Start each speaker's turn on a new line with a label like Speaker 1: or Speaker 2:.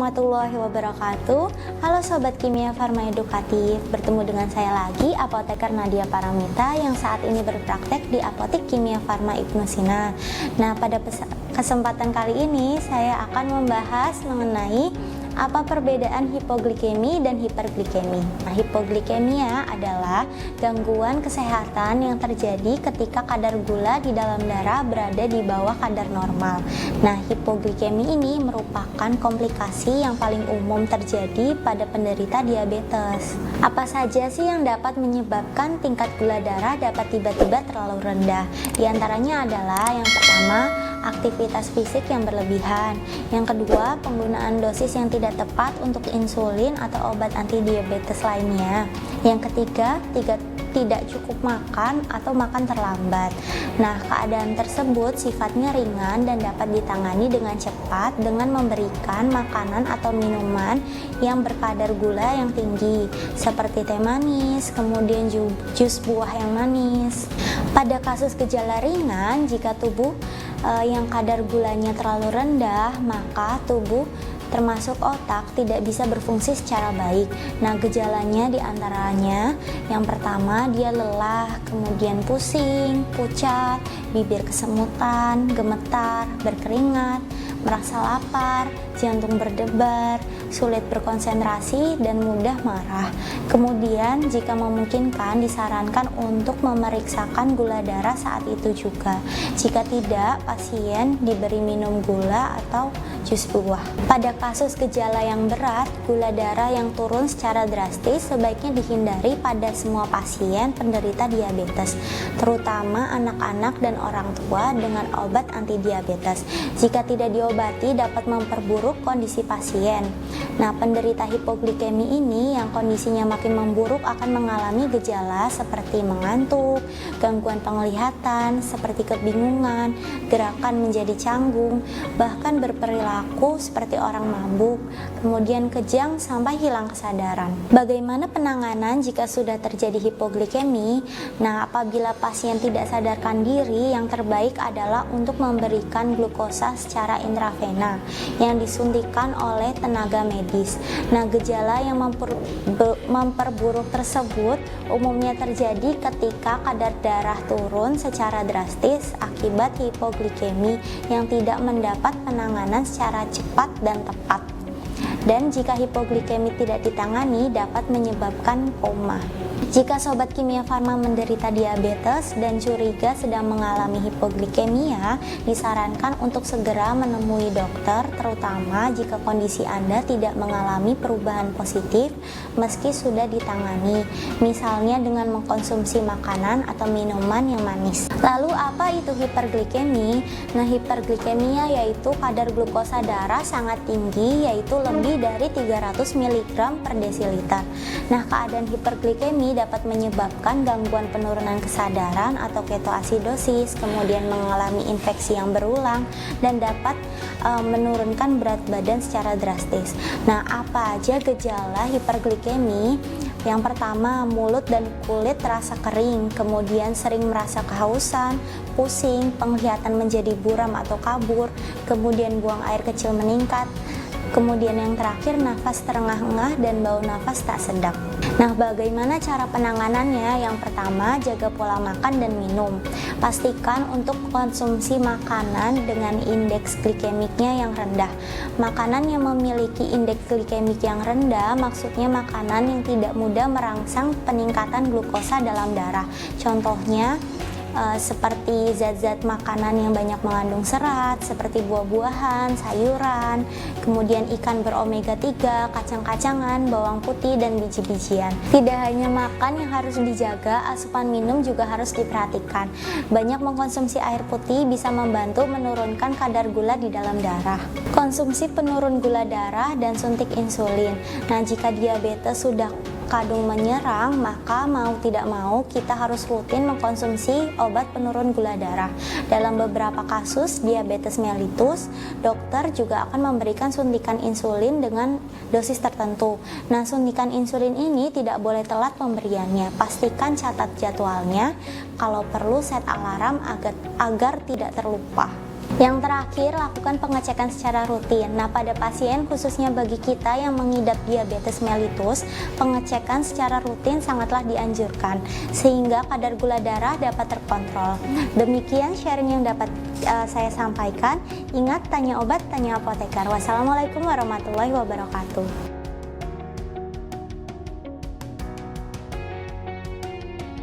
Speaker 1: warahmatullahi wabarakatuh. Halo Sobat Kimia Farma Edukatif, bertemu dengan saya lagi, Apoteker Nadia Paramita yang saat ini berpraktek di Apotek Kimia Farma Ibnu Sina. Nah, pada kesempatan kali ini saya akan membahas mengenai apa perbedaan hipoglikemi dan hiperglikemi. Nah, hipoglikemia adalah gangguan kesehatan yang terjadi ketika kadar gula di dalam darah berada di bawah kadar normal. Nah, hipoglikemi ini merupakan komplikasi yang paling umum terjadi pada penderita diabetes. Apa saja sih yang dapat menyebabkan tingkat gula darah dapat tiba-tiba terlalu rendah? Di antaranya adalah yang pertama, aktivitas fisik yang berlebihan. Yang kedua, penggunaan dosis yang tidak tepat untuk insulin atau obat anti diabetes lainnya. Yang ketiga, tidak cukup makan atau makan terlambat. Nah, keadaan tersebut sifatnya ringan dan dapat ditangani dengan cepat dengan memberikan makanan atau minuman yang berkadar gula yang tinggi, seperti teh manis, kemudian jus buah yang manis. Pada kasus gejala ringan, jika tubuh yang kadar gulanya terlalu rendah, maka tubuh termasuk otak tidak bisa berfungsi secara baik. Nah, gejalanya diantaranya yang pertama, dia lelah, kemudian pusing, pucat, bibir kesemutan, gemetar, berkeringat, merasa lapar, jantung berdebar, sulit berkonsentrasi, dan mudah marah. Kemudian, jika memungkinkan, disarankan untuk memeriksakan gula darah saat itu juga. Jika tidak, pasien diberi minum gula atau jus buah. Pada kasus gejala yang berat, gula darah yang turun secara drastis sebaiknya dihindari pada semua pasien penderita diabetes, terutama anak-anak dan orang tua dengan obat anti diabetes. Jika tidak diobati, dapat memperburuk kondisi pasien. Nah, penderita hipoglikemi ini yang kondisinya makin memburuk akan mengalami gejala seperti mengantuk, gangguan penglihatan, seperti kebingungan, gerakan menjadi canggung, bahkan berperilaku seperti orang mabuk, kemudian kejang sampai hilang kesadaran. Bagaimana penanganan jika sudah terjadi hipoglikemi? Nah, apabila pasien tidak sadarkan diri, yang terbaik adalah untuk memberikan glukosa secara intravena yang disuntikan oleh tenaga medis. Nah, gejala yang memperburuk tersebut umumnya terjadi ketika kadar darah turun secara drastis akibat hipoglikemi yang tidak mendapat penanganan secara cepat dan tepat. Dan jika hipoglikemi tidak ditangani, dapat menyebabkan koma. Jika Sobat Kimia Farma menderita diabetes dan curiga sedang mengalami hipoglikemia, disarankan untuk segera menemui dokter, terutama jika kondisi Anda tidak mengalami perubahan positif meski sudah ditangani, misalnya dengan mengkonsumsi makanan atau minuman yang manis. Lalu apa itu hiperglikemi? Nah, hiperglikemia yaitu kadar glukosa darah sangat tinggi, yaitu lebih dari 300 mg per desiliter. Nah, keadaan hiperglikemi dapat menyebabkan gangguan penurunan kesadaran atau ketoasidosis, kemudian mengalami infeksi yang berulang, dan dapat menurunkan berat badan secara drastis. Nah, apa aja gejala hiperglikemi? Yang pertama, mulut dan kulit terasa kering, kemudian sering merasa kehausan, pusing, penglihatan menjadi buram atau kabur, kemudian buang air kecil meningkat. Kemudian yang terakhir, nafas terengah-engah dan bau nafas tak sedap. Nah, bagaimana cara penanganannya? Yang pertama, jaga pola makan dan minum. Pastikan untuk konsumsi makanan dengan indeks glikemiknya yang rendah. Makanan yang memiliki indeks glikemik yang rendah maksudnya makanan yang tidak mudah merangsang peningkatan glukosa dalam darah. Contohnya, seperti zat-zat makanan yang banyak mengandung serat, seperti buah-buahan, sayuran, kemudian ikan beromega 3, kacang-kacangan, bawang putih, dan biji-bijian. Tidak hanya makan yang harus dijaga, asupan minum juga harus diperhatikan. Banyak mengkonsumsi air putih bisa membantu menurunkan kadar gula di dalam darah. Konsumsi penurun gula darah dan suntik insulin. Nah, jika diabetes sudah kadung menyerang, maka mau tidak mau kita harus rutin mengkonsumsi obat penurun gula darah. Dalam beberapa kasus diabetes mellitus, dokter juga akan memberikan suntikan insulin dengan dosis tertentu. Nah, suntikan insulin ini tidak boleh telat pemberiannya. Pastikan catat jadwalnya, kalau perlu set alarm agar tidak terlupa. Yang terakhir, lakukan pengecekan secara rutin. Nah, pada pasien, khususnya bagi kita yang mengidap diabetes mellitus, pengecekan secara rutin sangatlah dianjurkan, sehingga kadar gula darah dapat terkontrol. Demikian sharing yang dapat saya sampaikan. Ingat, tanya obat, tanya apoteker. Wassalamualaikum warahmatullahi wabarakatuh.